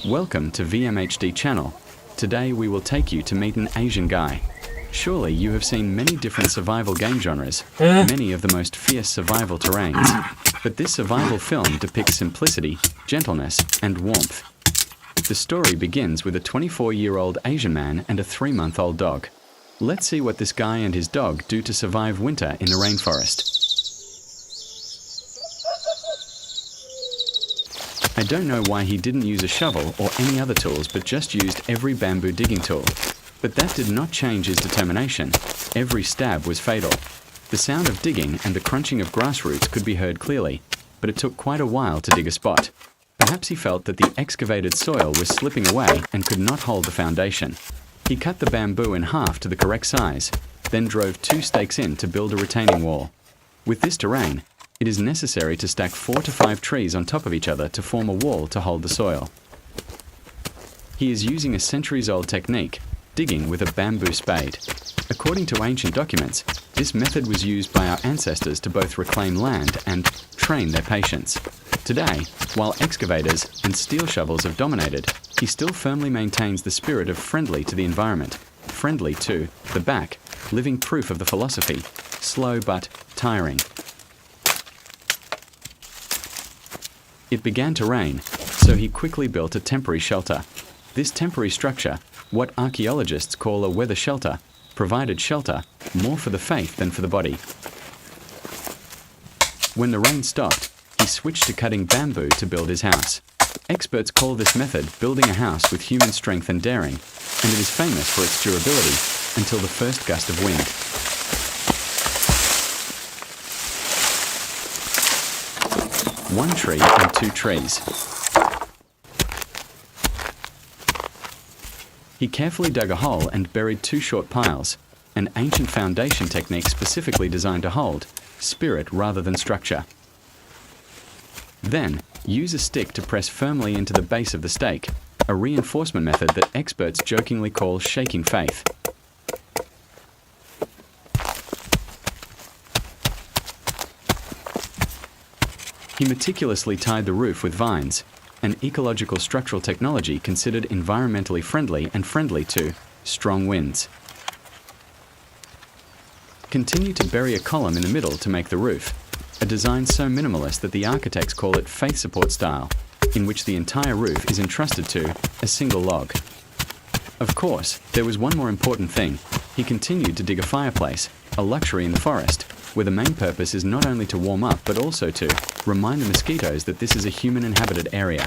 Welcome to VMHD channel. Today we will take you to meet an Asian guy. Surely you have seen many different survival game genres, many of the most fierce survival terrains, but this survival film depicts simplicity, gentleness, and warmth. The story begins with a 24-year-old Asian man and a 3-month-old dog. Let's see what this guy and his dog do to survive winter in the rainforest. I don't know why he didn't use a shovel or any other tools but just used every bamboo digging tool. But that did not change his determination. Every stab was fatal. The sound of digging and the crunching of grass roots could be heard clearly, but it took quite a while to dig a spot. Perhaps he felt that the excavated soil was slipping away and could not hold the foundation. He cut the bamboo in half to the correct size, then drove 2 stakes in to build a retaining wall. With this terrain, it is necessary to stack 4 to 5 trees on top of each other to form a wall to hold the soil. He is using a centuries-old technique, digging with a bamboo spade. According to ancient documents, this method was used by our ancestors to both reclaim land and train their patience. Today, while excavators and steel shovels have dominated, he still firmly maintains the spirit of friendly to the environment, friendly to the back, living proof of the philosophy, slow but tiring. It began to rain, so he quickly built a temporary shelter. This temporary structure, what archaeologists call a weather shelter, provided shelter more for the faith than for the body. When the rain stopped, he switched to cutting bamboo to build his house. Experts call this method building a house with human strength and daring, and it is famous for its durability until the first gust of wind. One tree and 2 trees. He carefully dug a hole and buried 2 short piles, an ancient foundation technique specifically designed to hold spirit rather than structure. Then, use a stick to press firmly into the base of the stake, a reinforcement method that experts jokingly call shaking faith. He meticulously tied the roof with vines, an ecological structural technology considered environmentally friendly and friendly to strong winds. Continue to bury a column in the middle to make the roof, a design so minimalist that the architects call it faith support style, in which the entire roof is entrusted to a single log. Of course, there was one more important thing. He continued to dig a fireplace, a luxury in the forest, where the main purpose is not only to warm up but also to remind the mosquitoes that this is a human-inhabited area.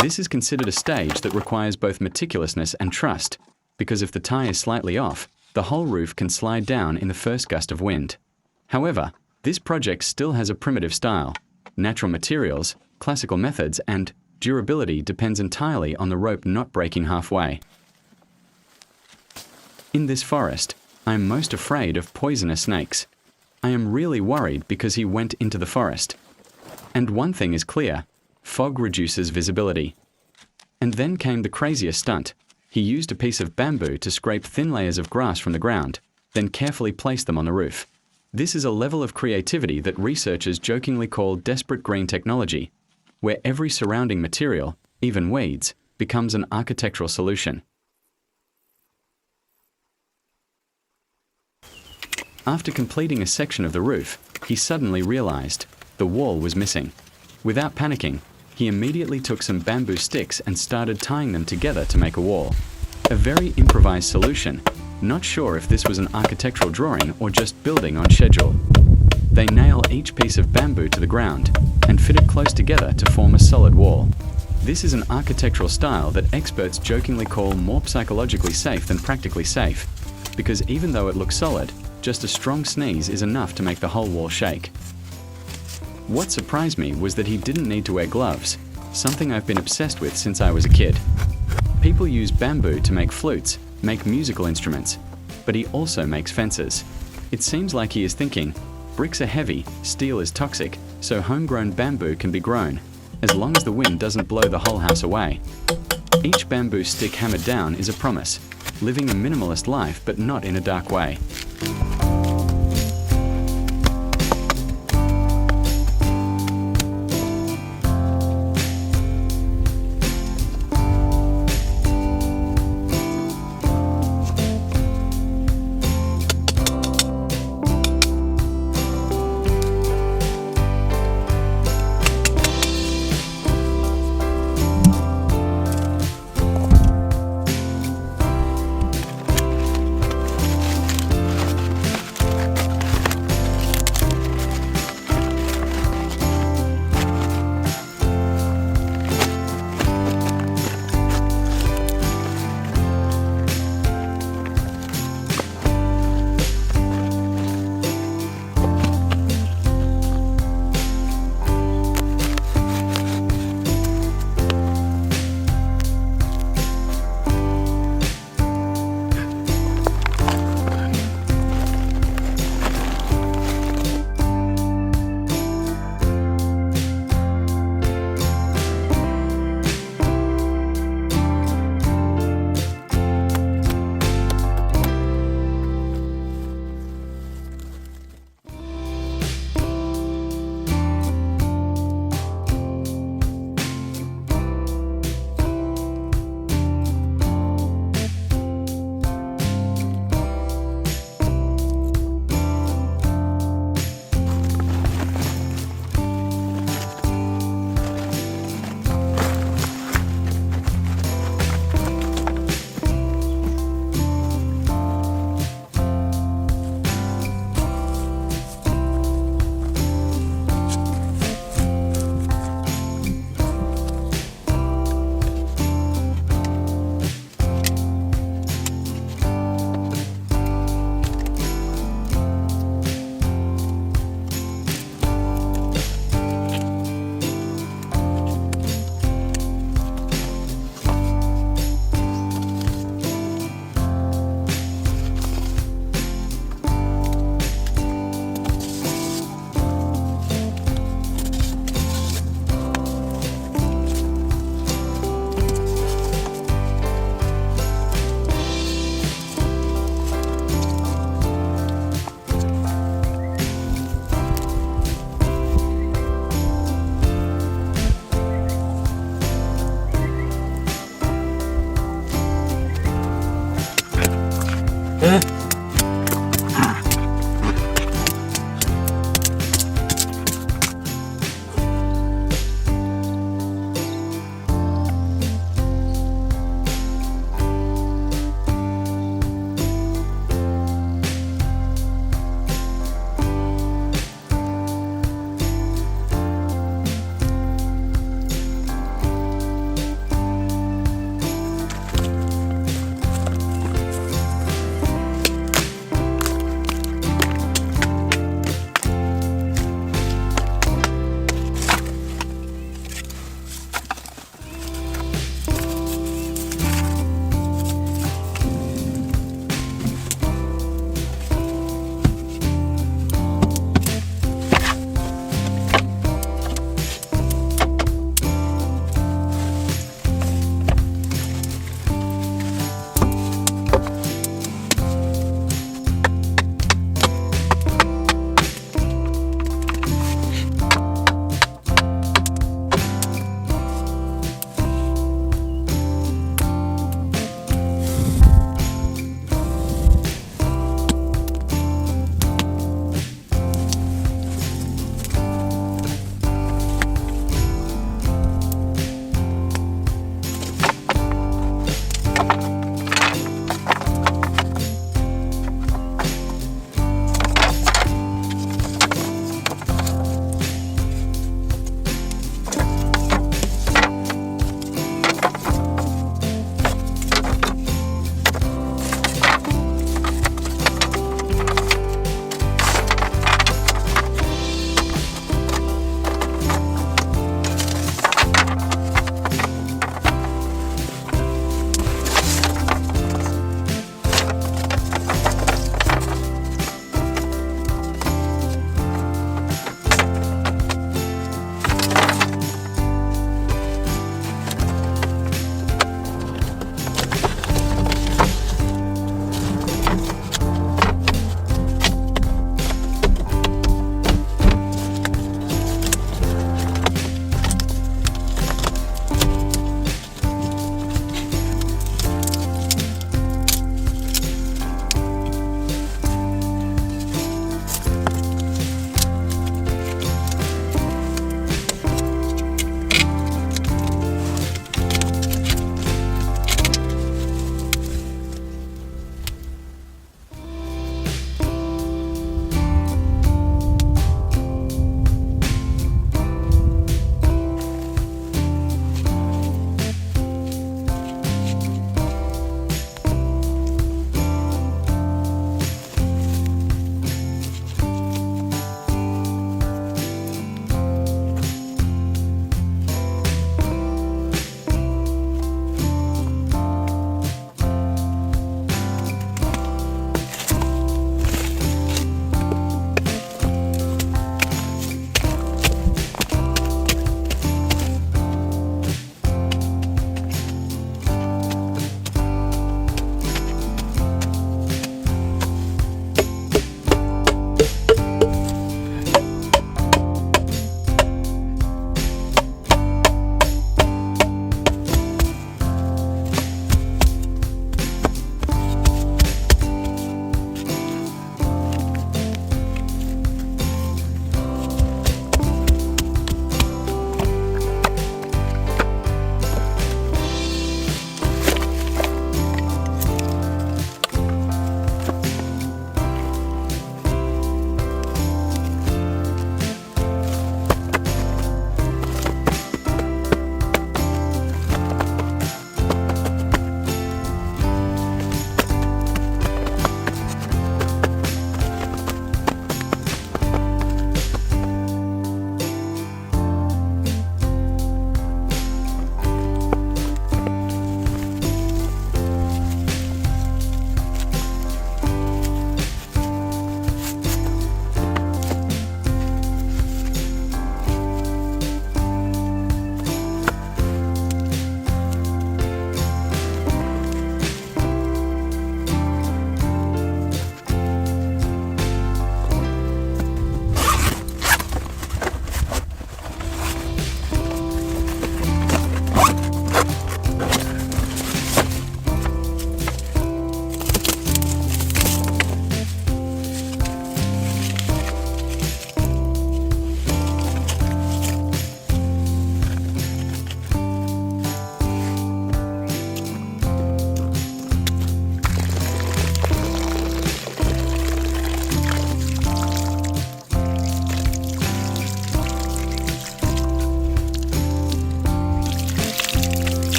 This is considered a stage that requires both meticulousness and trust, because if the tie is slightly off, the whole roof can slide down in the first gust of wind. However, this project still has a primitive style. Natural materials, classical methods, and durability depends entirely on the rope not breaking halfway. In this forest, I am most afraid of poisonous snakes. I am really worried because he went into the forest. And one thing is clear, fog reduces visibility. And then came the craziest stunt. He used a piece of bamboo to scrape thin layers of grass from the ground, then carefully placed them on the roof. This is a level of creativity that researchers jokingly call desperate green technology, where every surrounding material, even weeds, becomes an architectural solution. After completing a section of the roof, he suddenly realized the wall was missing. Without panicking, he immediately took some bamboo sticks and started tying them together to make a wall. A very improvised solution, not sure if this was an architectural drawing or just building on schedule. They nail each piece of bamboo to the ground and fit it close together to form a solid wall. This is an architectural style that experts jokingly call more psychologically safe than practically safe, because even though it looks solid, just a strong sneeze is enough to make the whole wall shake. What surprised me was that he didn't need to wear gloves, something I've been obsessed with since I was a kid. People use bamboo to make flutes, make musical instruments, but he also makes fences. It seems like he is thinking, bricks are heavy, steel is toxic, so homegrown bamboo can be grown, as long as the wind doesn't blow the whole house away. Each bamboo stick hammered down is a promise, living a minimalist life but not in a dark way.